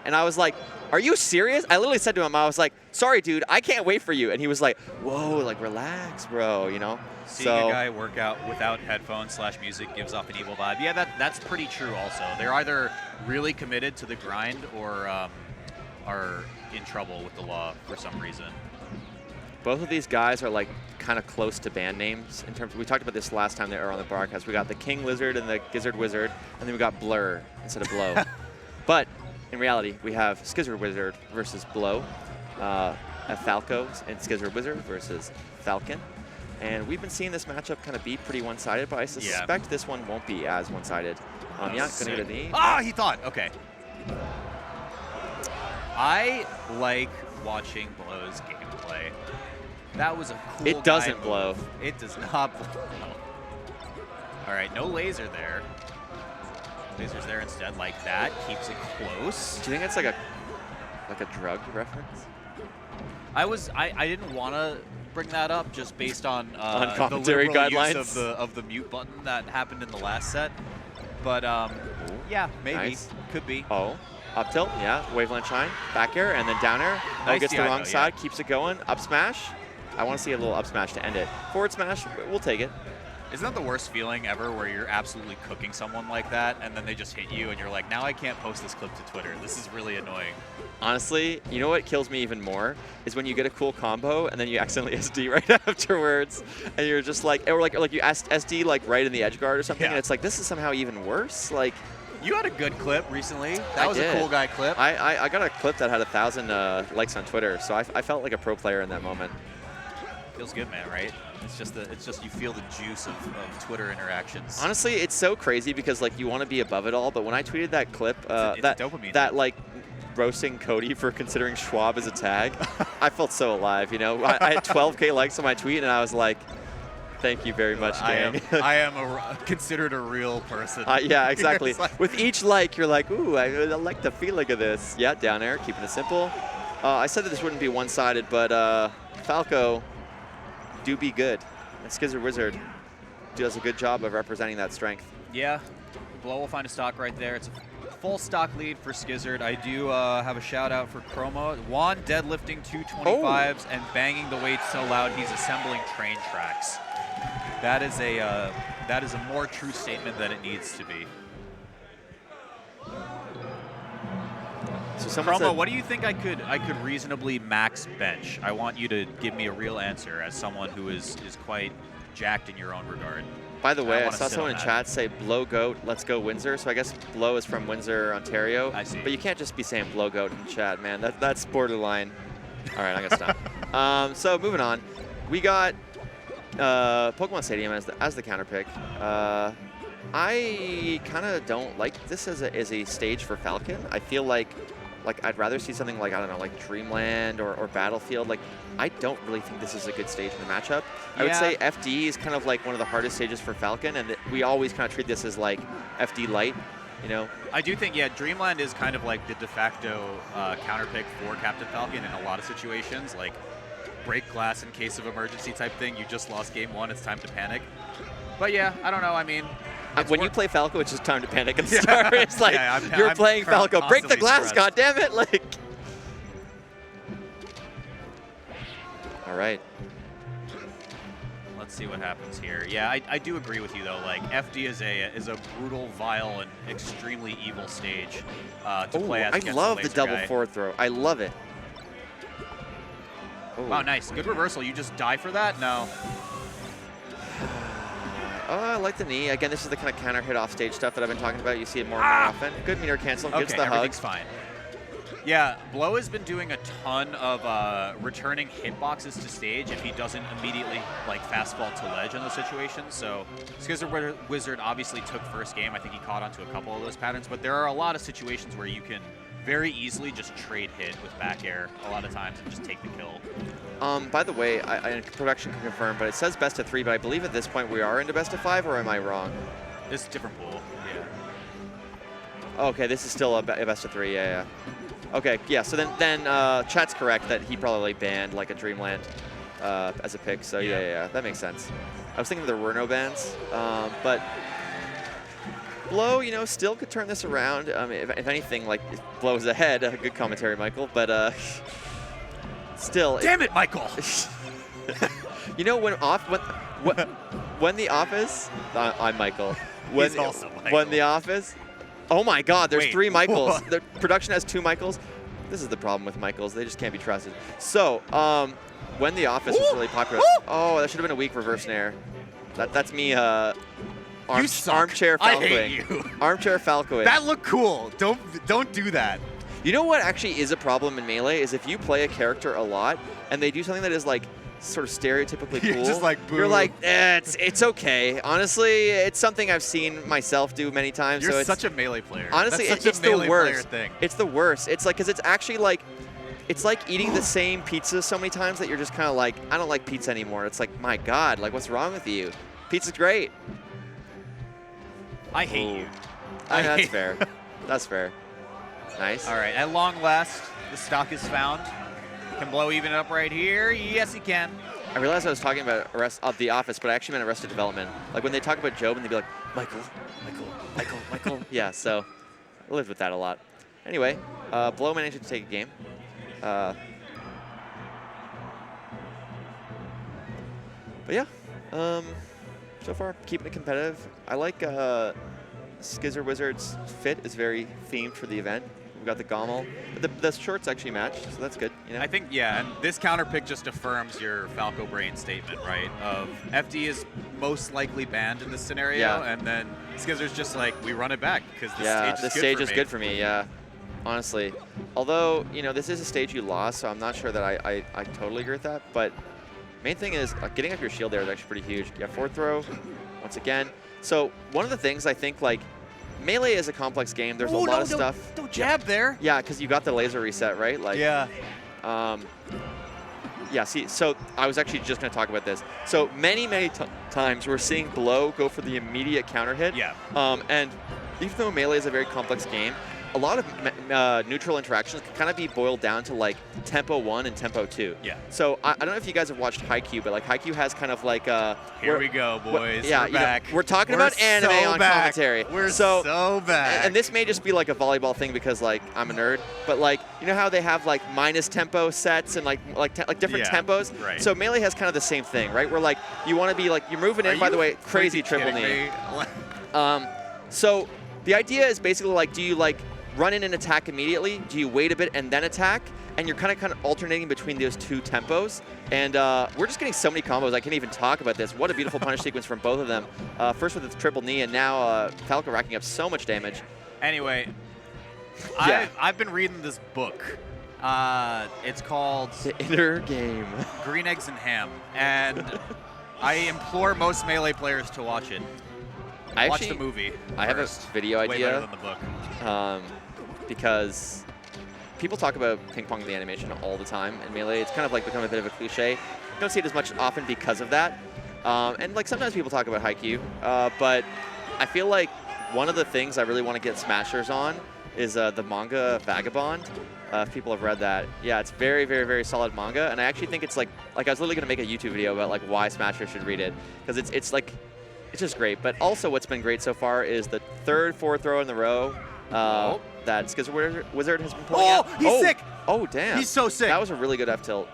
And I was like, are you serious? I literally said to him, I was like, sorry, dude, I can't wait for you. And he was like, whoa, like, relax, bro, you know? Seeing a guy work out without headphones / music gives off an evil vibe. Yeah, that's pretty true also. They're either really committed to the grind or are in trouble with the law for some reason. Both of these guys are like kind of close to band names in terms of, we talked about this last time they were on the broadcast. We got the King Lizard and the GOML, and then we got Blur instead of Blow. But in reality, we have SkizzardWizzard versus Blow, Falco and SkizzardWizzard versus Falcon. And we've been seeing this matchup kind of be pretty one-sided, but I suspect this one won't be as one-sided. Yeah, gonna get a knee. Ah, he thought. Okay. I like watching Blow's gameplay. That was a cool It doesn't move. blow. It does not blow. All right, no laser there. Laser's there instead, like that. Keeps it close. Do you think it's like a drug reference? I didn't want to bring that up just based on commentary the liberal guidelines use of the mute button that happened in the last set. But yeah, maybe. Nice. Could be. Oh, up tilt, yeah. Waveland shine, back air, and then down air. Nice Gets the wrong side, yeah. keeps it going. Up smash. I want to see a little up smash to end it. Forward smash, we'll take it. Isn't that the worst feeling ever where you're absolutely cooking someone like that and then they just hit you and you're like, now I can't post this clip to Twitter. This is really annoying. Honestly, you know what kills me even more is when you get a cool combo and then you accidentally SD right afterwards and you're just like, or like you SD like right in the edge guard or something, Yeah. and it's like, this is somehow even worse. Like, You had a good clip recently. That was did. a cool guy clip. I got a clip that had 1,000 likes on Twitter, so I felt like a pro player in that moment. Feels good, man, right? It's just you feel the juice of Twitter interactions. Honestly, it's so crazy because like you want to be above it all, but when I tweeted that clip, it's a dopamine that hit. like roasting Cody for considering Schwab as a tag, I felt so alive. You know, I had 12K likes on my tweet, and I was like, "Thank you very much, gang." I am considered a real person. Yeah, exactly. Like, with each like, you're like, "Ooh, I like the feeling of this." Yeah, down air, keeping it simple. I said that this wouldn't be one-sided, but Falco do be good. And SkizzardWizzard does a good job of representing that strength. yeah, Blow will find a stock right there. It's a full stock lead for Skizzard. I do have a shout out for Chroma. Juan deadlifting 225s and banging the weight so loud he's assembling train tracks. That is a more true statement than it needs to be. So Chroma, what do you think I could reasonably max bench? I want you to give me a real answer as someone who is quite jacked in your own regard. By the way, I wanna saw sit someone on in that. chat say Blow Goat, let's go Windsor. So I guess Blow is from Windsor, Ontario. I see. But you can't just be saying Blow Goat in chat, man. That's borderline. All right, I'm gonna stop. So moving on, we got Pokemon Stadium as the counter pick. I kind of don't like this as a stage for Falcon. I feel like I'd rather see something like, I don't know, like Dreamland or Battlefield. Like, I don't really think this is a good stage in the matchup. I would say FD is kind of like one of the hardest stages for Falcon, and we always kind of treat this as like FD light, you know? I do think, yeah, Dreamland is kind of like the de facto counter pick for Captain Falcon in a lot of situations, like break glass in case of emergency type thing. You just lost game one, it's time to panic. But yeah, I don't know, I mean, when you play Falco, it's just time to panic and start. It's like, you're I'm playing Falco. Break the glass, stressed. goddammit! Like, all right. Let's see what happens here. Yeah, I do agree with you though. Like FD is a brutal, vile, and extremely evil stage to play as. I love the double forward throw. I love it. Wow, nice. Good reversal. You just die for that? No. I like the knee. Again, this is the kind of counter hit off stage stuff that I've been talking about. You see it more and more often. Good meter cancel. Gets the hug. Everything's fine. Yeah, Blow has been doing a ton of returning hitboxes to stage if he doesn't immediately like fast fall to ledge in those situations. So SkizzardWizzard obviously took first game. I think he caught onto a couple of those patterns, but there are a lot of situations where you can very easily just trade hit with back air a lot of times and just take the kill. By the way, production can confirm, but it says best of 3, but I believe at this point we are into best of 5, or am I wrong? This is a different pool, yeah. Okay, this is still a best of 3, yeah. Okay, yeah, so then chat's correct that he probably banned like a Dreamland as a pick, so yeah, that makes sense. I was thinking there were no bans, but Blow, you know, still could turn this around. If anything, like, Blow is ahead. Good commentary, Michael. But still. Damn it, Michael! You know, when the office, I'm Michael. He's also Michael. When the office, oh my God, there's Wait, 3 Michaels. what? The production has 2 Michaels. This is the problem with Michaels. They just can't be trusted. So, when the office was really popular, oh, that should have been a weak reverse nair. That's me. Armchair Falcoing. I hate you. Armchair Falcoing. That looked cool. Don't do that. You know what actually is a problem in Melee is if you play a character a lot and they do something that is like sort of stereotypically cool. You're just like, boo. You're like, it's okay. Honestly, it's something I've seen myself do many times. You're so it's, such a Melee player. Honestly, That's it's such a the Melee worst. player thing. It's the worst. It's like, because it's actually like, it's like eating the same pizza so many times that you're just kind of like, I don't like pizza anymore. It's like, my God, like what's wrong with you? Pizza's great. I hate you. That's fair. That's fair. Nice. All right, at long last, the stock is found. Can Blow even it up right here? Yes, he can. I realized I was talking about The Office, but I actually meant Arrested Development. Like when they talk about Job and they'd be like, Michael. Yeah, so I lived with that a lot. Anyway, Blow managed to take a game. But yeah, so far keeping it competitive. I like SkizzardWizzard's fit is very themed for the event. We've got the GOML. The shorts actually match, so that's good. You know? I think, yeah, and this counter pick just affirms your Falco brain statement, right? Of FD is most likely banned in this scenario, and then Skizzard's just like, we run it back because the stage is good for me. Yeah. Honestly. Although, you know, this is a stage you lost, so I'm not sure that I totally agree with that. But main thing is getting up your shield there is actually pretty huge. You have forward throw, once again. So one of the things I think, like, Melee is a complex game. There's a lot of stuff. Don't jab there. Yeah, because you got the laser reset, right? Like, yeah. Yeah, see, so I was actually just going to talk about this. So many times we're seeing Blow go for the immediate counter hit. Yeah. And even though Melee is a very complex game, a lot of neutral interactions can kind of be boiled down to like tempo 1 and tempo 2. Yeah. So I don't know if you guys have watched Haikyuu, but like Haikyuu has kind of like here we go, boys. Yeah, we're back. We're talking about anime on commentary. We're so back. And this may just be like a volleyball thing because like I'm a nerd, but like you know how they have like minus tempo sets and like different tempos. Right. So Melee has kind of the same thing, right? Where like you want to be like you're moving in. By the way, crazy triple knee. So the idea is basically like, do you like run in and attack immediately? Do you wait a bit and then attack? And you're kind of alternating between those 2 tempos. And we're just getting so many combos, I can't even talk about this. What a beautiful punish sequence from both of them. First with its triple knee, and now Falco racking up so much damage. Anyway, I've been reading this book. It's called The Inner Game. Green Eggs and Ham. And I implore most Melee players to watch it. Watch the movie I have a video idea. Way better than the book. Because people talk about ping pong the animation all the time in Melee. It's kind of like become a bit of a cliche. You don't see it as much often because of that. And like sometimes people talk about Haikyuu, but I feel like one of the things I really want to get Smashers on is the manga Vagabond. If people have read that, yeah, it's very, very, very solid manga. And I actually think it's like I was literally gonna make a YouTube video about like why Smashers should read it, because it's like it's just great. But also what's been great so far is the 3rd forward throw in the row. That SkizzardWizzard has been pulling out. He's sick! Oh, damn. He's so sick. That was a really good F tilt.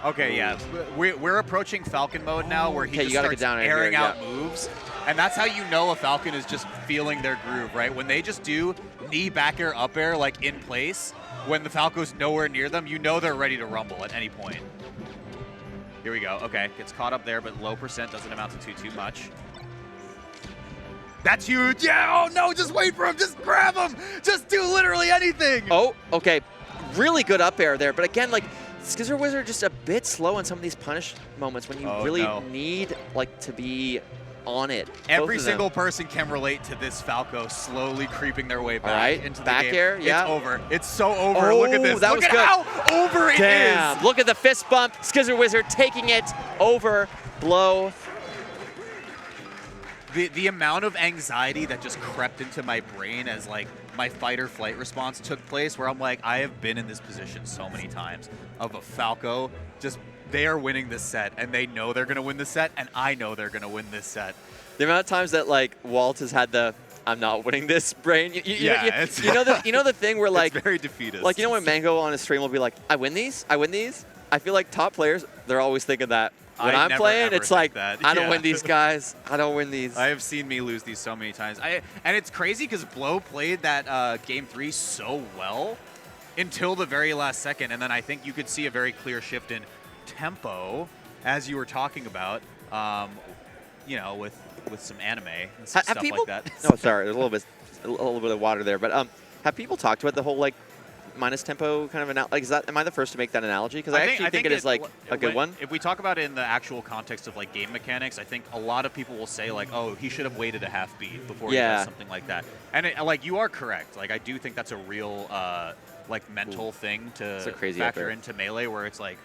Okay, yeah. We're approaching Falcon mode now where he just starts airing out moves. And that's how you know a Falcon is just feeling their groove, right? When they just do knee back air, up air, like in place, when the Falco's nowhere near them, you know they're ready to rumble at any point. Here we go. Okay, gets caught up there, but low percent doesn't amount to too much. That's huge. Yeah, oh no, just wait for him. Just grab him. Just do literally anything. Oh, okay. Really good up air there. But again, like, SkizzardWizzard just a bit slow in some of these punish moments when you really need, like, to be on it. Every single person can relate to this Falco slowly creeping their way back into the back game. air, yeah. It's over. It's so over. Look at this. That Look was at good. how over it is. Look at the fist bump. SkizzardWizzard taking it over. Blow. The amount of anxiety that just crept into my brain as like my fight or flight response took place, where I'm like, I have been in this position so many times of a Falco just they are winning this set and they know they're going to win this set and I know they're going to win this set. The amount of times that like Walt has had the "I'm not winning this" brain. You know the thing where like it's very defeatist. Like, you know when Mango on his stream will be like, I win these? I win these? I feel like top players, they're always thinking that. When I'm playing, it's like, I don't win these guys. I don't win these. I have seen me lose these so many times. And it's crazy because Blow played that Game 3 so well until the very last second. And then I think you could see a very clear shift in tempo, as you were talking about, you know, with some anime and some stuff like that. No, sorry, there's a little bit of water there. But have people talked about the whole, like, minus tempo kind of analogy? Like, am I the first to make that analogy? Because I actually think it is like a good one. If we talk about it in the actual context of like game mechanics, I think a lot of people will say like, oh, he should have waited a half beat before he does something like that. And like you are correct. Like I do think that's a real like mental thing to factor into Melee, where it's like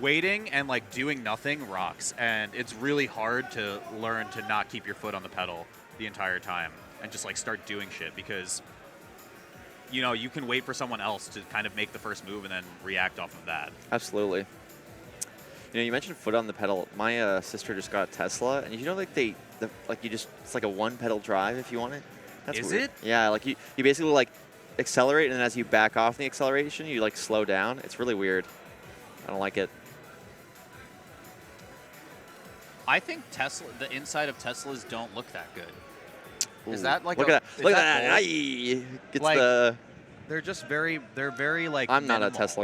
waiting and like doing nothing rocks, and it's really hard to learn to not keep your foot on the pedal the entire time and just like start doing shit, because you know, you can wait for someone else to kind of make the first move and then react off of that. Absolutely. You know, you mentioned foot on the pedal. My sister just got a Tesla, and you know, like it's like a one pedal drive if you want it. That's Is weird. it? Yeah, like you basically like accelerate, and then as you back off the acceleration, you like slow down. It's really weird. I don't like it. I think the inside of Teslas don't look that good. Ooh. Is that like look at that? Look at that! Gets like, the. They're just very like. I'm not a minimal. Tesla